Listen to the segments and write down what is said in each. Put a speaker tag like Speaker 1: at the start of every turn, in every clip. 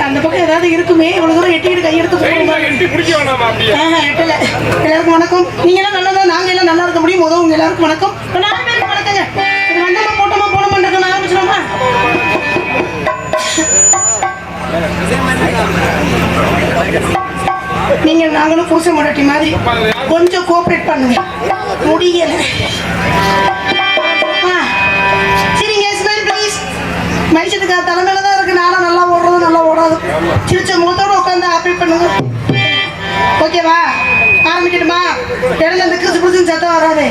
Speaker 1: அந்த பக்கம் ஏதாவது இருக்குமே, இவ்வளவு தூரம் எட்டிக்கிட்டு கையெடுத்து எல்லாருக்கும் வணக்கம். நீங்க எல்லாம் நல்லா தான், நாங்க எல்லாம் நல்லா இருக்க முடியும். உங்க எல்லாருக்கும் வணக்கம். வணக்கங்க. வந்தமா போட்டோமா போனோமா ஆரம்பிச்சிடோமா? நீங்க நாங்களும் புருஷ முடாட்டி மாதிரி கொஞ்சம் கோஆபரேட் பண்ணுங்க. முடியல. மனுஷத்துக்கு தலைமையில தான் இருக்கு. நானும் நல்லா ஓடுறது நல்லா ஓடாது. சிரிச்ச முகத்தோட உட்காந்து ஆப்ரேட் பண்ணுங்க. ஓகேவா? ஆரம்பிக்கணுமா? இடத்துல இந்த கிறிஸ்து புரிச்சு சத்தம் வராதுல.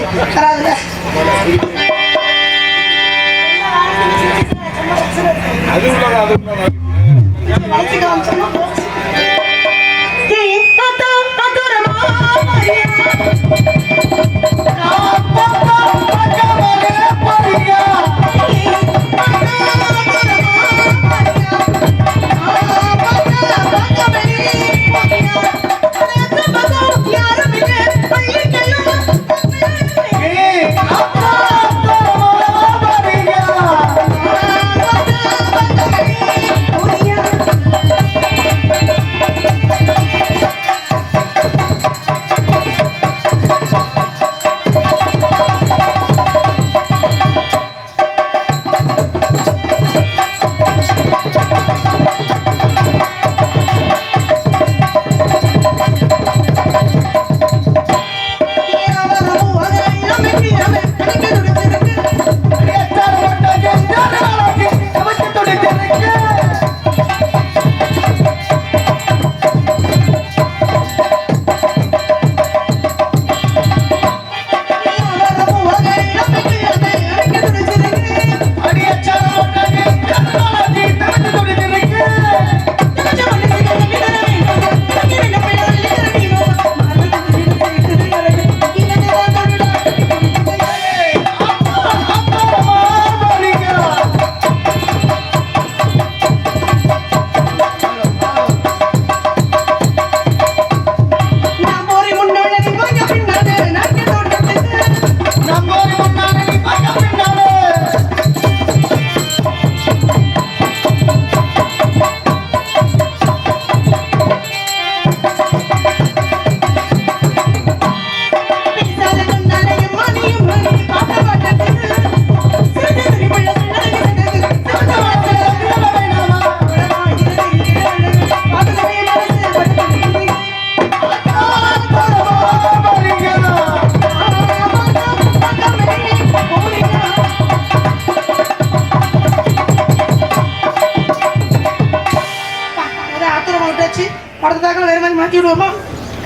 Speaker 1: மாத்தி விடுவோமா?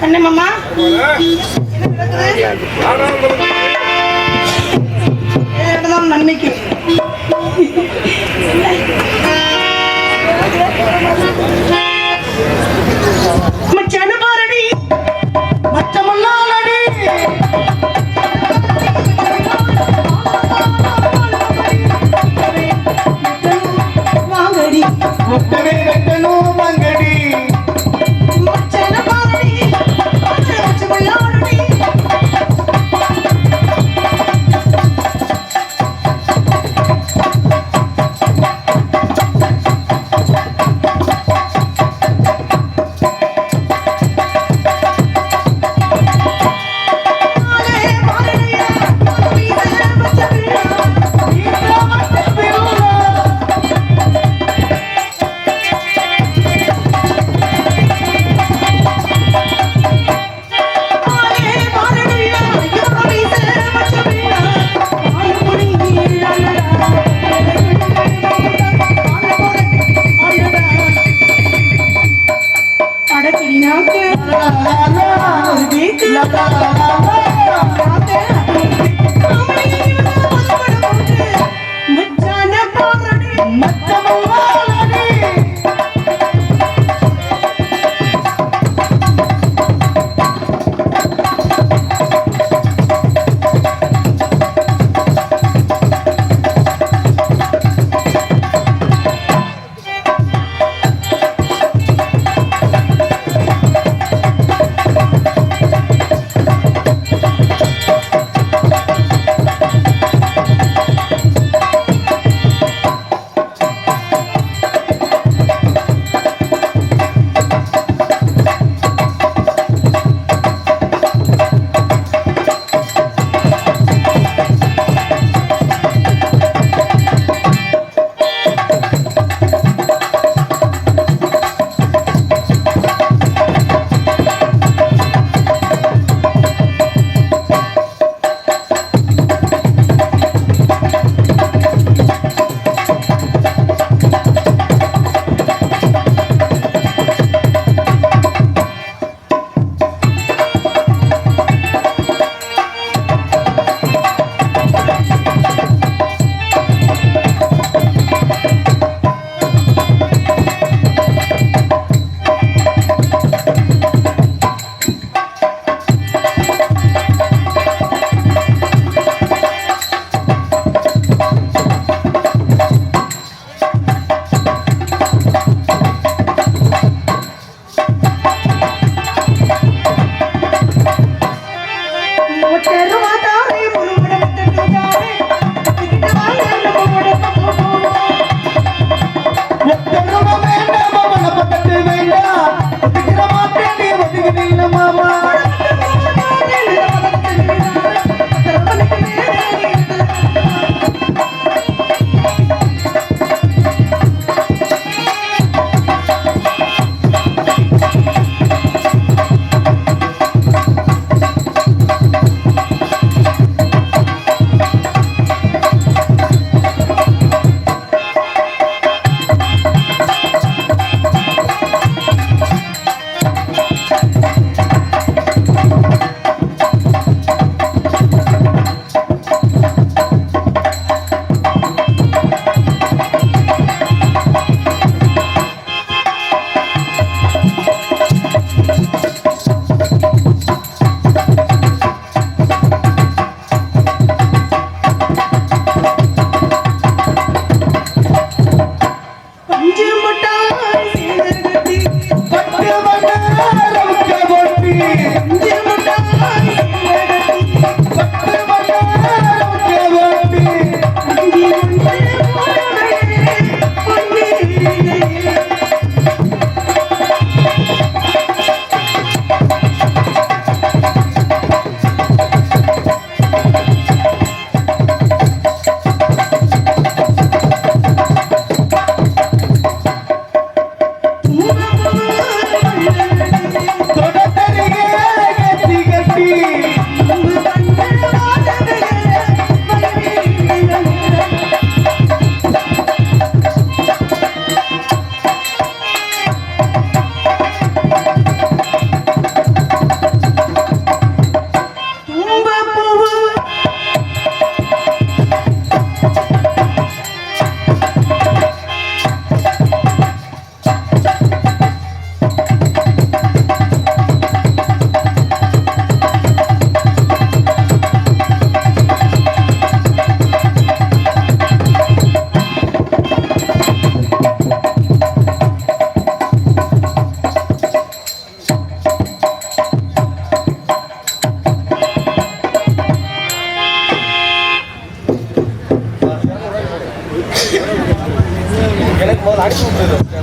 Speaker 1: கண்ணம்மா நன்மைக்கு மச்சான பாரடி மச்சமல்லாலடி வாங்கடி முட்டவே கட்டணும் வாங்கடி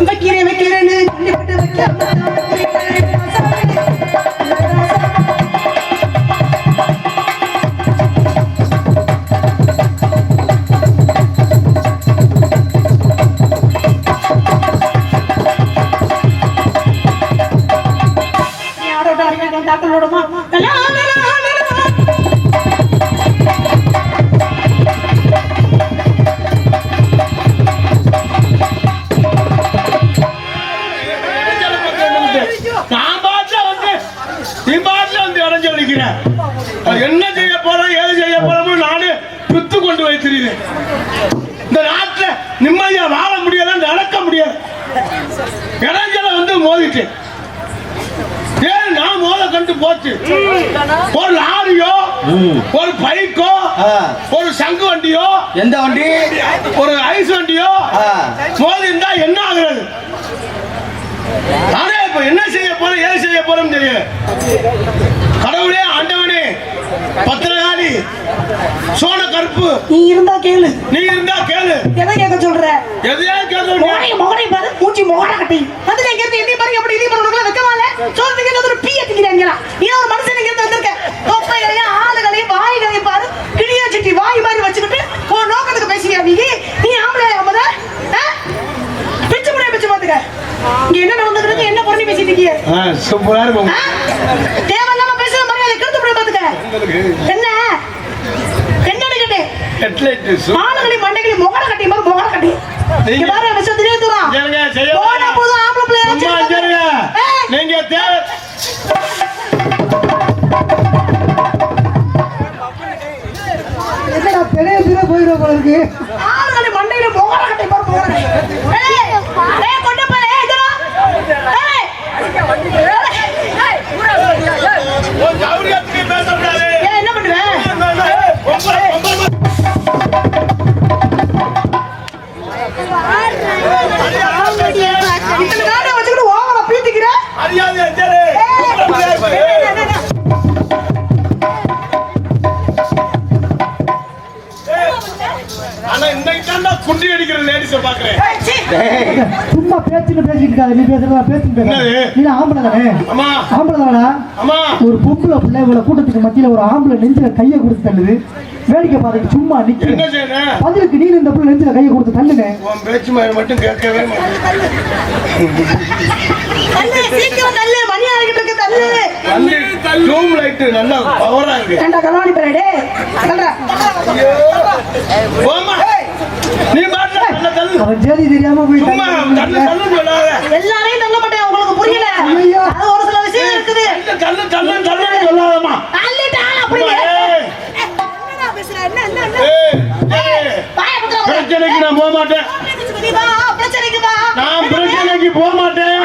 Speaker 1: வைக்கிறேன்னு டாக்டரோடமா
Speaker 2: என்ன செய்ய போறோம் ஏது செய்ய போறோம் நானே பித்து கொண்டு வைத்திருக்கிறேன். இந்த நாட்டில் நிம்மதியா வாழ முடியல, நடக்க முடியாது. இடைஞ்சல வந்து மோதிட்டு ஏன் நான் மோத கண்டு போச்சு. ஒரு லாரியோ ஒரு பைக்கோ ஒரு சங்கு வண்டியோ,
Speaker 3: எந்த வண்டி,
Speaker 2: ஒரு ஐஸ் வண்டியோ மோதி இருந்தா என்ன ஆகுறது? நானே இப்ப என்ன செய்ய போறேன் ஏது செய்ய போறோம் தெரியல. கடவுளே, ஆண்டவனே, பத்திரகாளி, சோன கருப்பு,
Speaker 1: நீ இருந்தா கேளு.
Speaker 2: எதை கேட்க
Speaker 1: சொல்ற?
Speaker 2: எதையா கேட்க?
Speaker 1: மொகனை பாரு, மூச்சி மொகனை கட்டி வந்து நீங்க என்ன பாருங்க, அப்படி இது பண்ண வைக்கவால சொல்றதுக்கு ஒரு பீ ஏத்திக்கிறாங்களா? நீ ஒரு மனுஷன் இங்க வந்திருக்க, தொப்பைகளையும் ஆளுகளையும் வாய்களையும் பாரு, கிளியா சிட்டி வாய் மாதிரி வச்சுக்கிட்டு ஒரு நோக்கத்துக்கு பேசுறியா? நீ ஆம்பளை அம்மத பிச்சு முடிய பிச்சு பாத்துக்க. இங்க என்ன நடந்துருக்கு, என்ன பொண்ணு பேசிட்டு இருக்கீங்க?
Speaker 2: சூப்பரா இருக்கும்.
Speaker 1: தேவையில்லாம பேசுற மாதிரி அதை கெடுத்து முடிய பாத்துக்க. என்ன ஆளுகளை மண்டைகளை மொகட கட்டி மாதிரி மொகட கட்டி நீங்க பாரு விஷயத்திலே தூரம் போன போது ஆம்பளை பிள்ளை
Speaker 2: நீங்க தேவை
Speaker 1: என்னடா பெரிய பெரிய போயிட போல இருக்கு. ஆளுகளை மண்டையில மொகட கட்டி மாதிரி மொகட ஏய் கொண்டு போய் ஏதோ ஏய்
Speaker 2: ஒரு ஜவுரியத்துக்கு பேச கூடாது.
Speaker 1: ஏய் என்ன பண்ணுவே? இத்தனை காரணம் வச்சுக்கிட்டு ஓவரா பீத்திக்கிற.
Speaker 2: அறியாதே சரி. ஆனா இன்னைக்கு தான் குண்டி அடிக்கிற லேடிஸை பாக்குறேன்.
Speaker 4: சும்மா பேச்சுன்னு பேசிட்டு இருக்காது. நீ பேசுறதா பேசுன்னு நீ ஆம்பளை தானே?
Speaker 2: ஆமா
Speaker 4: ஆம்பளை தானடா.
Speaker 2: ஆமா.
Speaker 4: ஒரு பொம்பளை பிள்ளை இவ்வளவு கூட்டத்துக்கு மத்தியில ஒரு ஆம்பளை நெஞ்சில கையை கொடுத்து தள்ளுது. வேடிக்கை பார்த்துட்டு சும்மா நிக்க
Speaker 2: என்ன செய்யணும்?
Speaker 4: பதிலுக்கு நீ இந்த பிள்ளை நெஞ்சில கையை கொடுத்து தள்ளுனே.
Speaker 2: உன் பேச்சு மட்டும் கேட்கவே மாட்டேன்.
Speaker 1: சீக்கிரம் தள்ளு, மணி ஆகிட்டு இருக்கு, தள்ளு.
Speaker 2: ரூம் லைட் நல்லா பவரா இருக்கு.
Speaker 1: ஏண்டா கலவாணி பேரடே தள்ளுடா.
Speaker 2: போமா நீ பாட்டு நல்ல தள்ளு.
Speaker 4: அவன் ஜேதி தெரியாம போய்
Speaker 2: சும்மா தள்ளு தள்ளு சொல்லாத.
Speaker 1: எல்லாரையும் தள்ள மாட்டேன், உங்களுக்கு புரியல. அது ஒரு சில விஷயம் இருக்குது.
Speaker 2: தள்ளு தள்ளு தள்ளு சொல்லாதமா.
Speaker 1: தள்ளிட்டான் அப்படி. என்னடா பேசுற? என்ன பாய பக்கற.
Speaker 2: பிரச்சனைக்கு நான் போக மாட்டேன்.
Speaker 1: பிரச்சனைக்கு வா.
Speaker 2: நான் பிரச்சனைக்கு போக மாட்டேன்.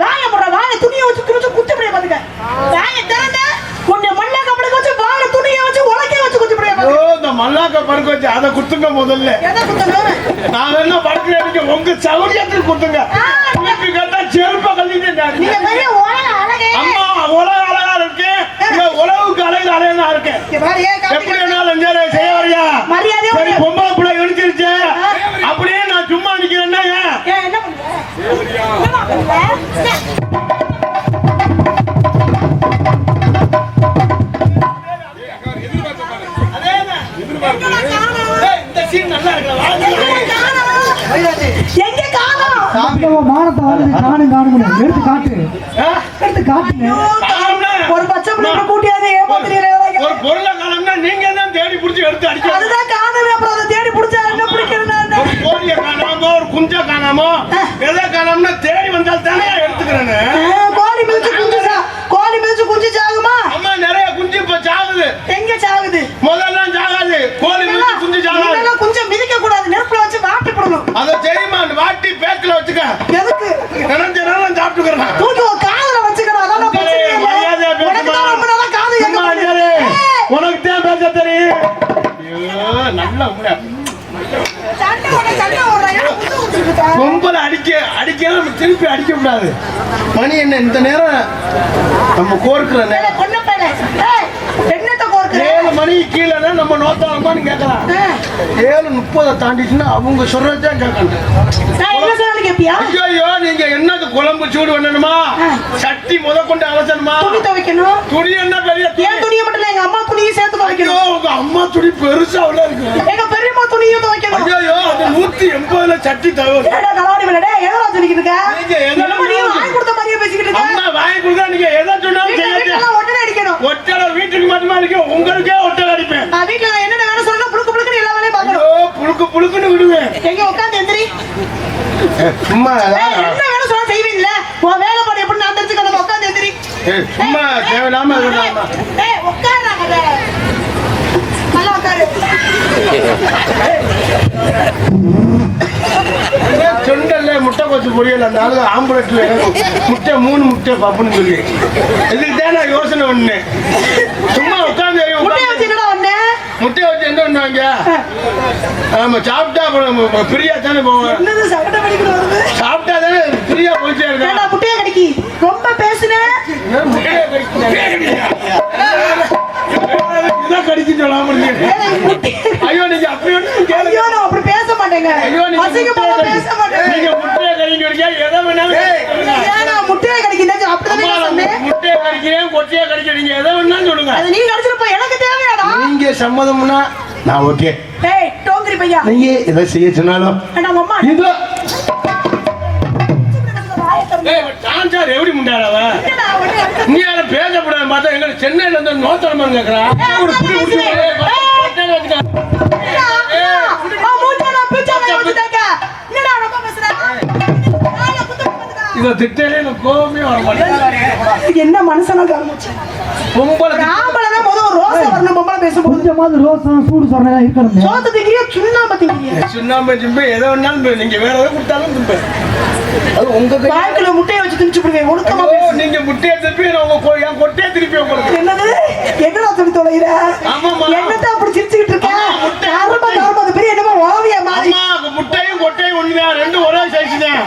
Speaker 1: வாய முறா வாய துணியை வச்சு குடிச்சு குத்திப்படியே பாத்துக்க. வாய திறந்த உன்னை மண்ணாக்க படுக்க வச்சு வாய துணியை வச்சு உலக்கே வச்சு குத்திப்படியே பாத்துக்க.
Speaker 2: ஓ இந்த மல்லாக்க படுக்க வச்சு அதை குத்துங்க முதல்ல.
Speaker 1: எதை குத்தணும்?
Speaker 2: நான் என்ன படுக்கிறேன் உங்க சௌரியத்துக்கு குத்துங்க. வீட்டு கேட்டா செருப்ப கல்லிட்டு
Speaker 1: நீங்க பெரிய உலக அழகே.
Speaker 2: அம்மா உலக அழகா இருக்கு. உலகுக்கு அழகு அழகா இருக்கேன். எப்படி வேணாலும் செய்ய வரியா?
Speaker 1: மரியாதை
Speaker 2: சரி பொம்பளை பிள்ளை இடிச்சிருச்சு அப்படியே நான் சும்மா நிக்கிறேன்னா
Speaker 1: என்ன
Speaker 4: மானத்தை வந்து காணும் எடுத்து காட்டுங்க.
Speaker 1: ஒரு பச்சை பிள்ளை கூட்டியாவது
Speaker 2: ஒரு பொருளை காணோம்னா நீங்க தான் தேடி பிடிச்சி எடுத்து அடிக்க.
Speaker 1: அதுதான் காணவே, அப்புறம் அதை தேடி பிடிச்சா என்ன பிடிக்கிறேன்.
Speaker 2: ஒரு கோழிய காணாமோ ஒரு குஞ்சா காணாமோ எதை காணோம்னா தேடி வந்தால் தானே எடுத்துக்கிறேன்னு.
Speaker 1: கோழி மிதிச்சு குஞ்சு சாகுமா?
Speaker 2: அம்மா நிறைய குஞ்சு இப்ப சாகுது.
Speaker 1: எங்க சாகுது?
Speaker 2: முதல்ல சாகாது. கோழி மிதிச்சு குஞ்சு சாகாது.
Speaker 1: குஞ்சம் மிதிக்க கூடாது, நெருப்புல வச்சு வாட்டி போடணும்.
Speaker 2: அதை தெரியுமா? வாட்டி பேக்கில வச்சுக்க.
Speaker 1: எதுக்கு?
Speaker 2: நினைஞ்ச நேரம் சாப்பிட்டுக்கிறேன்.
Speaker 1: தூக்கி ஒரு காதுல வச்சுக்கணும். அதான்
Speaker 2: மரியாதையா பேசுமா. உனக்கு தான் பேச தெரியும். நல்ல பொம்பளை அடிக்க திருப்பி அடிக்க கூடாது. மணி என்ன இந்த நேரம் நம்ம கோர்க்கிற நேரம்.
Speaker 1: என்னத்தை கோர்க்கிறேன்?
Speaker 2: மணிக்கு கீழே நம்ம நோத்தாலமான்னு கேட்கலாம். 7:30 தாண்டிச்சுன்னா அவங்க சொல்றதுதான் கேட்கணும்.
Speaker 1: நான் என்ன சொன்னாலும் கேப்பியா?
Speaker 2: ஐயோ நீங்க என்னது குழம்பு சூடு பண்ணணுமா, சட்டி முத கொண்டு அவசரமா,
Speaker 1: துணி துவைக்கணும்.
Speaker 2: துணி என்ன பெரிய
Speaker 1: ஏன் துணியை மட்டும் இல்ல, எங்க அம்மா துணியும் சேர்த்து துவைக்கணும்.
Speaker 2: உங்க அம்மா துணி பெருசா இருக்கு.
Speaker 1: எங்க பெரியம்மா துணியும் துவைக்கணும்.
Speaker 2: ஐயோ அது 180 சட்டி தவிர
Speaker 1: கலாடி விளையாட எவ்வளவு சொல்லிக்கிட்டு இருக்க? நீ வாங்கி கொடுத்த மாதிரியே பேசிக்கிட்டு இருக்க.
Speaker 2: அம்மா வாங்கி கொடுத்தா நீங்க எதை சொன்னாலும்
Speaker 1: ஒட்டனை அடிக்கணும்.
Speaker 2: ஒட்டலை வீட்டுக்கு மட்டுமா இருக்கு, உங்களுக்கே ஒட்டலை அடிப்பேன்.
Speaker 1: வீட்டுல நான் என்னென்ன வேலை சொல்லணும் புழுக்கு புழுக்குன்னு எல்லா வேலையும் பார்க்கணும்.
Speaker 2: புழுக்குன்னு விடுவேன்.
Speaker 1: எங்க உட்காந்து எந்திரி.
Speaker 2: சும்மா
Speaker 1: என்ன வேலை சொல்ல செய்வீங்கல்ல, உன் வேலை பாடு எப்படி நான் தெரிஞ்சுக்கணும். உட்காந்து எந்திரி.
Speaker 2: சும்மா தேவையில்லாம
Speaker 1: உட்காருறாங்க. நல்லா உட்காரு.
Speaker 2: சொண்டல்ல முட்டை கொச்சு பொரியல் அந்த ஆளு ஆம்புலட்ல முட்டை 3 முட்டை பப்புன்னு சொல்லி இதுக்குதான் நான் யோசனை பண்ணேன். சும்மா உட்காந்து
Speaker 1: முட்டையை வச்சு என்னடா ஒண்ணு?
Speaker 2: முட்டையை வச்சு என்ன பண்ணுவாங்க? ஆமா சாப்பிட்டா பிரியா தானே போவேன்.
Speaker 1: என்னது சகட்ட மணிக்கு வருது?
Speaker 2: சாப்பிட்டா தானே பிரியா போயிட்டே இருக்கா.
Speaker 1: முட்டையை கடிக்கி ரொம்ப பேசுனேன்.
Speaker 2: முட்டையை கடிச்சு சொல்லாம ஐயோ நீங்க அப்படி
Speaker 1: ஐயோ நான் அப்படி பேச மாட்டேங்க. அசிங்கமா பேச மாட்டேன்.
Speaker 2: நீங்க முட்டையை கடிக்கிறீங்க எதை வேணாலும்
Speaker 1: நான் முட்டையை கடிக்கிறேன் அப்படிதான் சொன்னேன்.
Speaker 2: முட்டையை கடிக்கிறேன் கொட்டையை கடிக்கிறீங்க எதை வேணாலும் சொல்லுங்க.
Speaker 1: அது நீங்க கடிச்சிருப்ப எனக்கு தேவையாடா.
Speaker 2: நீங்க சம்மதம்னா நான் ஓகே.
Speaker 1: ஏய் டோங்கரி பையா
Speaker 2: நீங்க எதை செய்ய சொன்னாலும்
Speaker 1: நம்ம அம்மா
Speaker 2: இதோ சான்சார் எப்படி முண்டாடவ நீ யார பேசப்படாத பார்த்தா எங்க சென்னையில இருந்து நோத்தரமா கேக்குறா. இத திட்டலே கோவமே வர மாட்டேங்குது.
Speaker 1: என்ன மனுஷனா காமிச்சு
Speaker 2: பொம்பளை
Speaker 1: ஆம்பளை தான் முதல்ல ரோஸ் வரணும். பொம்பளை பேசும்போது
Speaker 4: கொஞ்சமாவது ரோசம் சூடு சொரணை இருக்கணும்.
Speaker 1: சோத்து திங்கிறியோ சுண்ணாம்பு திங்கிறியோ?
Speaker 2: சுண்ணாம்பு திம்பு எதை வேணாலும் நீங்க வேற எதை கொடுத்தாலும் திம்பு. அது உங்க
Speaker 1: வாய்க்குள்ள முட்டையை வச்சு திணிச்சு விடுவேன். ஒழுக்கமா பேசு.
Speaker 2: நீங்க முட்டையை திருப்பி உங்க என் கொட்டையை திருப்பி உங்களுக்கு
Speaker 1: என்னது என்னடா சொல்லி தொலைகிற? என்னதான் அப்படி சிரிச்சுக்கிட்டு இருக்க? கரும கரும அது பெரிய என்னமோ ஓவிய மாதிரி.
Speaker 2: முட்டையும் கொட்டையும் ஒண்ணுதான், ரெண்டும் ஒரே சைஸ் தான்.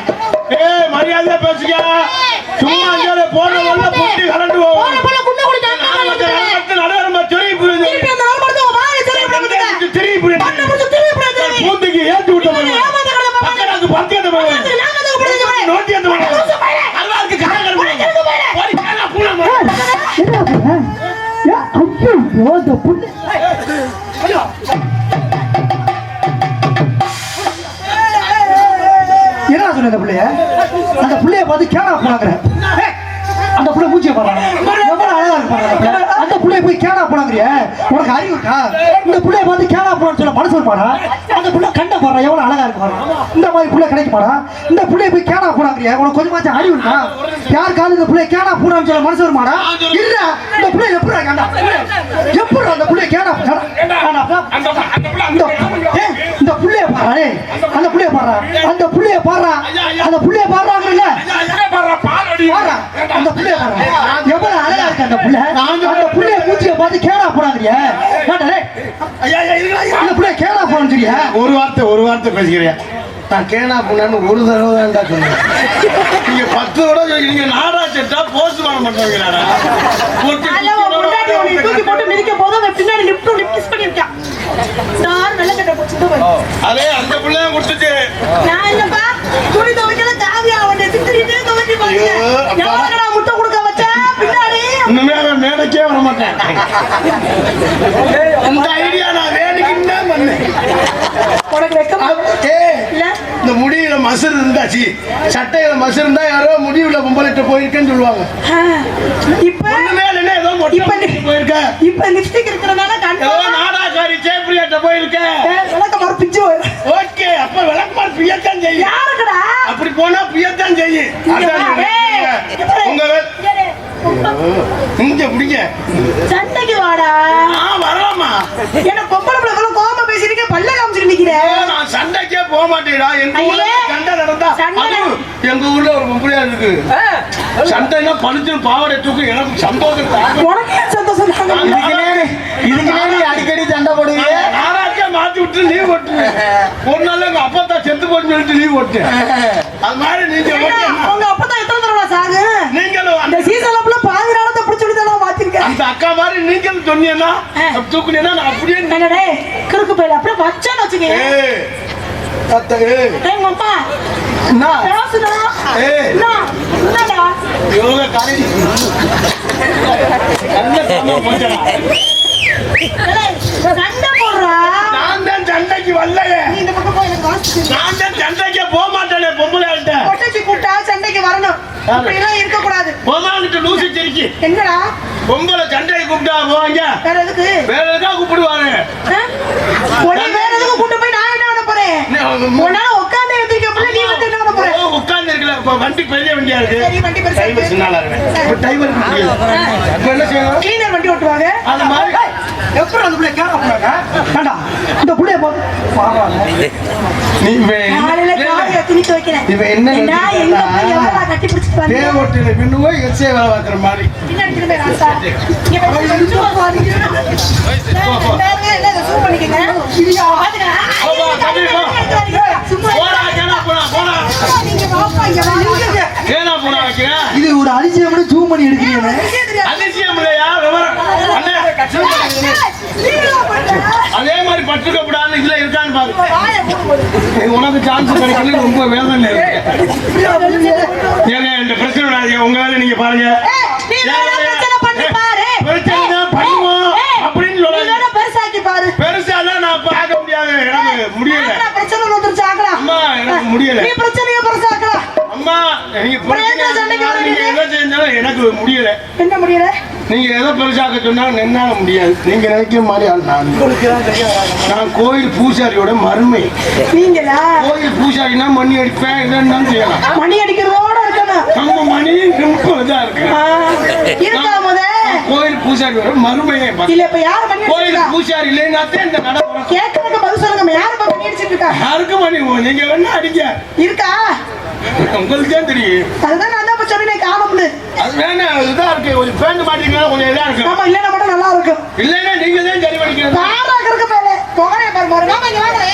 Speaker 2: ஏய் மரியாதையா பேசுங்க. சும்மா அங்க போற வல்ல புட்டி கலண்டு போகும்.
Speaker 1: போற போல குண்ட குடி தாங்க.
Speaker 2: நடரம்ப தெரிய புரியுது.
Speaker 1: திருப்பி அந்த ஆள் மட்டும் வாயை தெரிய புரியுது.
Speaker 2: தெரிய புரியுது.
Speaker 1: பண்ண மட்டும் தெரிய புரியுது.
Speaker 2: பூந்திக்கு ஏத்தி விட்ட மாதிரி.
Speaker 1: ஏமாத்த கடை பாப்பா.
Speaker 2: பக்கத்துக்கு பக்கத்து மாதிரி.
Speaker 1: நாம புரியுது.
Speaker 2: நோட்டி அந்த மாதிரி. அருவாக்கு காங்க கருப்பு. ஓடி காங்க பூனா மாதிரி.
Speaker 4: என்ன பண்ண? ஐயோ இந்த புள்ள
Speaker 1: ஐயோ
Speaker 4: என்ன சொன்ன அந்த பிள்ளைய? அந்த பிள்ளைய பார்த்து கேனா போனாங்கற. அந்த புள்ள மூஞ்சிய பாருங்க. எவ்வளவு அழகா இருக்கு பாருங்க. அந்த புள்ளைய போய் கேனா போனாங்கறியே. உனக்கு அறிவு இருக்கா? இந்த புள்ளைய பார்த்து கேனா போறன்னு சொல்ல மனசு வருமாடா? அந்த புள்ள கண்ட பாருங்க எவ்வளவு அழகா இருக்கு பாருங்க. இந்த மாதிரி புள்ள கிடைக்குமாடா? இந்த புள்ளைய போய் கேனா போனாங்கறியே. உனக்கு கொஞ்சமாச்சும் அறிவு இருக்கா? யார் கால இந்த புள்ளைய கேனா போறான்னு சொல்ல மனசு வருமாடா? இல்ல இந்த புள்ள எப்பறா கண்டா? எப்பறா அந்த புள்ளைய கேனா போறா? இந்த புள்ளைய பாரு. அந்த புள்ளைய பாரு. அந்த புள்ளைய பாரு. அந்த புள்ளைய பாருங்கல்ல. பாரு. அந்த புள்ளைய பாரு. எவ்வளவு அழகா இருக்கு அந்த புள்ள. அந்த புள்ளைய மூஞ்சிய பார்த்து கேனா போறாங்கறியே. டேய். அந்த புள்ளைய கேனா போறன்னு சொல்லியா?
Speaker 2: ஒரு வார்த்தை பேசிக்கிறேன். நான் கேனா போனான்னு ஒரு தடவை தான்டா சொன்னேன். நீங்க 10 தடவை சொல்றீங்க. நாடா செட்டா போஸ்ட் பண்ண மாட்டேங்கிறாடா.
Speaker 1: அல்ல முன்னாடி உன்னை தூக்கி போட்டு மிதிக்க போது அவன் பின்னாடி லிஃப்ட் கிஸ் பண்ணிருக்கான். சார் வெள்ள கட்ட போச்சுட்டு வா.
Speaker 2: அதே அந்த புள்ளைய கொடுத்துச்சு.
Speaker 1: நான் இல்லப்பா துணி துவைக்கல காவியா அவனை திட்டிட்டே துவைச்சி பாருங்க. எவனடா முட்டை கொடுக்க வச்ச பின்னாடி
Speaker 2: இன்னுமே அவன் மேடைக்கே வர மாட்டேன். அந்த ஐடியா நான் வேலைக்குன்னு தான் பண்ணேன்.
Speaker 1: உனக்கு வெக்கமா இல்ல?
Speaker 2: இந்த முடியில மசர் இருந்தாச்சு, சட்டையில மசர் இருந்தா யாரோ முடிவுல பொம்பளைட்ட போயிருக்கேன்னு சொல்லுவாங்க.
Speaker 1: இப்ப
Speaker 2: ஒண்ணுமே இல்ல ஏதோ மொட்டை போயிருக்க.
Speaker 1: இப்ப லிப்ஸ்டிக் இருக்கறனால
Speaker 2: ஏதோ நாடாகாரி ஜெயபிரியாட்ட போயிருக்க.
Speaker 1: விளக்கமாறு பிச்சு
Speaker 2: ஓகே அப்ப விளக்கமாறு பியத்தான் செய்யும்.
Speaker 1: யாருக்குடா?
Speaker 2: அப்படி போனா பியத்தான் செய்யும். உங்க இங்க பிடிங்க
Speaker 1: சண்டைக்கு வாடா.
Speaker 2: வரலாமா?
Speaker 1: என்ன பொம்பளை பிள்ளைகளும் கோபமா பேசிட்டு பல்ல காமிச்சிட்டு நிக்கிறேன்.
Speaker 2: நான் சண்டைக்கே போக மாட்டேடா. எங்க ஊர்ல சண்டை நடந்தா எங்க ஊர்ல ஒரு பொம்பளையா இருக்கு. சண்டைனா பழுத்து பாவாடை தூக்கு. எனக்கு சந்தோஷம்.
Speaker 1: உனக்கு சந்தோஷம்.
Speaker 2: இதுக்கு அடிக்கடி சண்டை போடுவீங்க. நாராஜா மாத்தி விட்டு லீவ் ஓட்டுவேன். ஒரு நாள் எங்க அப்பா தான் செத்து போட்டு சொல்லிட்டு லீவ் ஓட்டு. அது மாதிரி நீங்க
Speaker 1: உங்க அப்பா தான் எத்தனை தடவை சாகு?
Speaker 2: நீங்களும்
Speaker 1: அந்த சீசன்ல பாதி நாளத்தை பிடிச்சிட்டு தான் மாத்திருக்க.
Speaker 2: அந்த அக்கா மாதிரி நீங்களும் சொன்னீங்கன்னா தூக்குனீங்கன்னா நான் அப்படியே
Speaker 1: என்னடே கிறுக்கு பையில அப்படியே வச்சான்னு வச்சுக்கேன் எங்க அம்மா
Speaker 2: என்ன
Speaker 1: பேசுடா என்னடா
Speaker 2: யோகா காலேஜ்
Speaker 1: சண்டை போடுறா
Speaker 2: நான் தான் சண்டைக்கு வரலையே
Speaker 1: நீ இந்த பக்கம் போய் எனக்கு வாசிச்சு
Speaker 2: நான் தான் சண்டைக்கே போக மாட்டேனே பொம்பளை ஆள்கிட்ட
Speaker 1: கொட்டச்சி கூட்டா சண்டைக்கு வரணும் இப்படிலாம் இருக்க கூடாது
Speaker 2: பொம்மாங்கிட்ட லூசி சிரிக்கி
Speaker 1: என்னடா
Speaker 2: பொம்பளை சண்டைக்கு கூப்பிட்டா போவாங்க
Speaker 1: வேற எதுக்கு
Speaker 2: வேற எதுக்கா கூப்பிடுவாரு
Speaker 1: உடனே வேற எதுக்கு கூட்டு போய் நான் என்ன பண்ண போறேன் உன்னால உட்கார்ந்து எந்திரிக்க முடியல நீ வந்து என்ன பண்ண போற
Speaker 2: உட்கார்ந்து இருக்கல வண்டி பெரிய வண்டியா இருக்கு
Speaker 1: சரி வண்டி பெருசா
Speaker 2: டிரைவர்
Speaker 1: இருக்கு
Speaker 2: சின்னால இருக்கு டிரைவர் அப்ப என்ன செய்யணும்
Speaker 1: கிளீனர் வண்டி ஓட்டுவாங்க
Speaker 2: அது மாதிரி
Speaker 4: எப்படி அந்த பிள்ளை கேன போனாங்க வேண்டாம் இந்த புள்ளைய பார்த்து
Speaker 2: நீ
Speaker 1: காலையில காலைய துணி துவைக்கிறேன்
Speaker 2: இவன் என்ன
Speaker 1: நான் எங்க போய் எவ்வளவு கட்டி பிடிச்சிட்டு வந்தேன்
Speaker 2: தேவோட்டில பின்னுவோ எச்சே வேலை பார்க்குற மாதிரி
Speaker 1: பின்னாடி திரும்ப ராசா இங்க போய் கொஞ்சம் பாருங்க என்ன சூப் பண்ணிக்கங்க சும்மா
Speaker 2: போடா கேனா போடா
Speaker 1: நீங்க வாப்பா இங்க வாங்க
Speaker 2: கேனா போடா வைக்கிறேன்
Speaker 4: இது ஒரு அதிசயமான ஜூம் பண்ணி எடுக்கிறீங்க
Speaker 2: அதிசயம் இல்லையா விவரம் அண்ணே அதே மாதிரி பட்டுக்க கூடாது இதுல இருக்கான்னு பாரு உனக்கு சான்ஸ் கிடைக்கல ரொம்ப வேதனை இருக்கு ஏங்க இந்த பிரச்சனை விடாதீங்க உங்க வேலை நீங்க பாருங்க பிரச்சனை பண்ணுவோம் அப்படின்னு சொல்லுங்க
Speaker 1: பெருசாக்கி பாரு
Speaker 2: பெருசாலாம் நான் பார்க்க முடியாது எனக்கு முடியல
Speaker 1: பிரச்சனை வந்துருச்சு ஆகலாம்
Speaker 2: அம்மா எனக்கு முடியல
Speaker 1: நீ பிரச்சனையை பெருசாக்கலாம்
Speaker 2: அம்மா நீங்க நீங்க எதை செஞ்சாலும் எனக்கு முடியல
Speaker 1: என்ன முடியல
Speaker 2: நீங்க எதை பெருசாக்க சொன்னாலும் என்னால முடியாது நீங்க நினைக்கிற மாதிரி ஆள் நான் கோயில் பூசாரியோட மருமை
Speaker 1: நீங்களா
Speaker 2: கோயில் பூசாரினா மணி அடிப்பேன் என்னன்னு செய்யலாம்
Speaker 1: மணி அடிக்கிறதோட இருக்கணும்
Speaker 2: நம்ம மணி சிம்பிள் தான் இருக்கு
Speaker 1: இருக்கா முத
Speaker 2: கோயில் பூசாரியோட மருமையை
Speaker 1: இல்ல இப்ப யாரு மணி
Speaker 2: கோயில்
Speaker 1: அடிச்சிருக்கா
Speaker 2: பூசாரி இல்லைன்னாத்தே இந்த நடக்கும்
Speaker 1: கேட்கறதுக்கு பதில் சொல்லுங்க யாரு இப்ப மணி அடிச்சிட்டு இருக்கா
Speaker 2: யாருக்கு மணி நீங்க வேணா அடிங்க
Speaker 1: இருக்கா
Speaker 2: உங்களுக்கு தான் தெரியும்
Speaker 1: அதுதான் நான் தான் சொன்னேன் காணும்னு
Speaker 2: அது வேணா இதா இருக்கு கொஞ்சம் பேண்ட் மாட்டீங்கன்னா கொஞ்சம் இதா இருக்கு
Speaker 1: ஆமா இல்லன்னா மட்டும் நல்லா இருக்கும்
Speaker 2: இல்லைன்னா நீங்க தான் சரி பண்ணிக்கிறது
Speaker 1: பாரா கிறுக்கு மேல போகறே பாரு மாமா இங்க வாங்க